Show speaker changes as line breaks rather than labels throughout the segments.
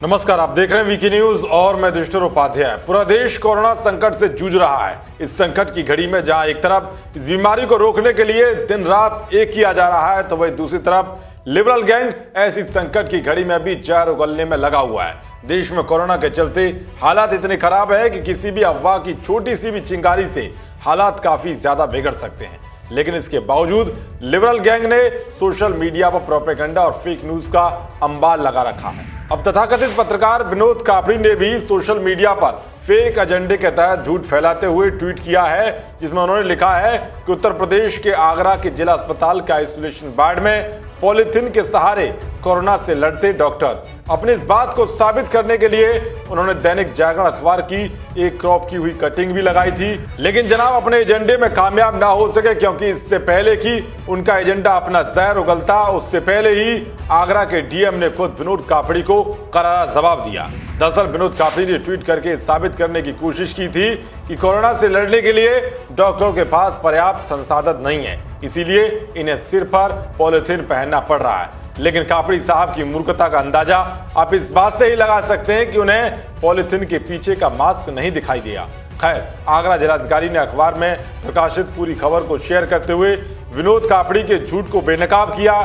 नमस्कार, आप देख रहे हैं वीकी न्यूज और मैं दुष्टर उपाध्याय। पूरा देश कोरोना संकट से जूझ रहा है। इस संकट की घड़ी में जहां एक तरफ इस बीमारी को रोकने के लिए दिन रात एक किया जा रहा है, तो वहीं दूसरी तरफ लिबरल गैंग ऐसी संकट की घड़ी में भी जहर उगलने में लगा हुआ है। देश में कोरोना के चलते हालात इतने खराब है कि किसी भी अफवाह की छोटी सी भी चिंगारी से हालात काफी ज्यादा बिगड़ सकते हैं। लेकिन इसके बावजूद लिबरल गैंग ने सोशल मीडिया पर प्रोपेगेंडा और फेक न्यूज का अंबार लगा रखा है। अब तथाकथित पत्रकार विनोद कापड़ी ने भी सोशल मीडिया पर फेक एजेंडे के तहत झूठ फैलाते हुए ट्वीट किया है, जिसमें उन्होंने लिखा है कि उत्तर प्रदेश के आगरा के जिला अस्पताल के आइसोलेशन वार्ड में पॉलिथीन के सहारे कोरोना से लड़ते डॉक्टर। अपनी इस बात को साबित करने के लिए उन्होंने दैनिक जागरण अखबार की एक क्रॉप की हुई कटिंग भी लगाई थी। लेकिन जनाब अपने एजेंडे में कामयाब ना हो सके, क्योंकि इससे पहले कि उनका एजेंडा अपना जहर उगलता, उससे पहले ही आगरा के डीएम ने खुद विनोद कापड़ी को करारा जवाब दिया। दरअसल विनोद कापड़ी ने ट्वीट करके साबित करने की कोशिश की थी कि कोरोना से लड़ने के लिए डॉक्टरों के पास पर्याप्त संसाधन नहीं है, इसीलिए इन्हें सिर पर पॉलिथीन पहनना पड़ रहा है। लेकिन कापड़ी साहब की मूर्खता का अंदाजा आप इस बात से ही लगा सकते हैं कि उन्हें पॉलिथीन के पीछे का मास्क नहीं दिखाई दिया। खैर, आगरा जिलाधिकारी ने अखबार में प्रकाशित पूरी खबर को शेयर करते हुए विनोद कापड़ी के झूठ को बेनकाब किया।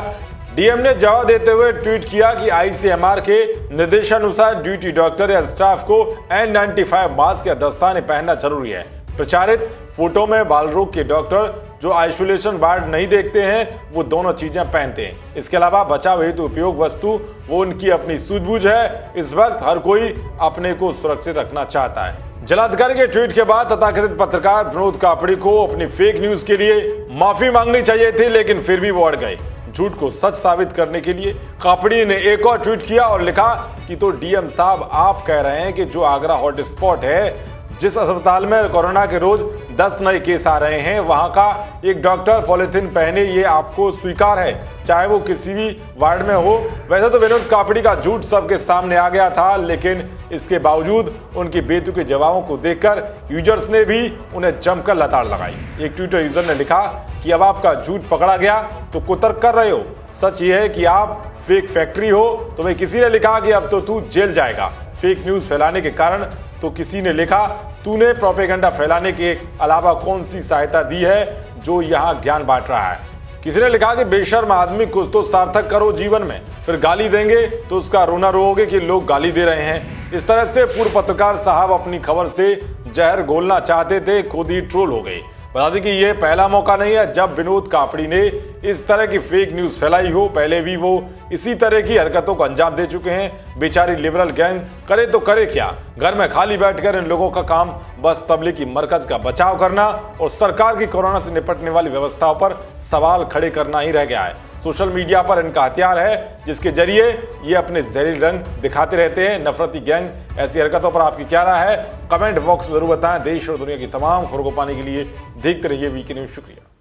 डीएम ने जवाब देते हुए ट्वीट किया कि आईसीएमआर के निर्देशानुसार ड्यूटी डॉक्टर या स्टाफ को N95 मास्क या दस्ताने पहनना जरूरी है। प्रचारित फोटो में बाल रोग के डॉक्टर जो आइसोलेशन वार्ड नहीं देखते हैं, वो दोनों चीजें पहनते हैं। इसके अलावा बचाव हेतु उपयोग वस्तु वो उनकी अपनी सूझबूझ है। इस वक्त हर कोई अपने को सुरक्षित रखना चाहता है। जिलाधिकारी के ट्वीट के बाद तथाकथित पत्रकार विनोद कापड़ी को अपनी फेक न्यूज के लिए माफी मांगनी चाहिए थी, लेकिन फिर भी वो अड़ गए। झूठ को सच साबित करने के लिए कापड़ी ने एक और ट्वीट किया और लिखा कि तो डीएम साहब, आप कह रहे हैं कि जो आगरा हॉटस्पॉट है, जिस अस्पताल में कोरोना के रोज 10 नए केस आ रहे हैं, वहां का एक डॉक्टर पॉलिथीन पहने, ये आपको स्वीकार है, चाहे वो किसी भी वार्ड में हो। वैसे तो विनोद कापड़ी का झूठ सबके सामने आ गया था, लेकिन इसके बावजूद उनकी बेतुके जवाबों को देखकर यूजर्स ने भी उन्हें जमकर लताड़ लगाई। एक ट्विटर यूजर ने लिखा कि अब आपका झूठ पकड़ा गया तो कुतर्क कर रहे हो। सच ये है कि आप फेक फैक्ट्री हो। तो वही किसी ने लिखा कि अब तो तू जेल जाएगा फेक न्यूज फैलाने के कारण। तो किसी ने लिखा, तूने प्रोपेगेंडा फैलाने के अलावा कौन सी सहायता दी है जो यहाँ ज्ञान बांट रहा है। किसी ने लिखा कि बेशर्म आदमी, कुछ तो सार्थक करो जीवन में, फिर गाली देंगे तो उसका रोना रोओगे कि लोग गाली दे रहे हैं। इस तरह से पूर्व पत्रकार साहब अपनी खबर से जहर घोलना चाहते थे, खुद ही ट्रोल हो गए। बता दें कि यह पहला मौका नहीं है जब विनोद कापड़ी ने इस तरह की फेक न्यूज फैलाई हो। पहले भी वो इसी तरह की हरकतों को अंजाम दे चुके हैं। बेचारी लिबरल गैंग करे तो करे क्या, घर में खाली बैठकर इन लोगों का काम बस तबलीगी मरकज का बचाव करना और सरकार की कोरोना से निपटने वाली व्यवस्थाओं पर सवाल खड़े करना ही रह गया है। सोशल मीडिया पर इनका हथियार है, जिसके जरिए ये अपने जहरीले रंग दिखाते रहते हैं। नफरती गैंग ऐसी हरकतों पर आपकी क्या राय है, कमेंट बॉक्स में जरूर बताएं। देश और दुनिया की तमाम खबरों को पाने के लिए देखते रहिए वीकी न्यूज। शुक्रिया।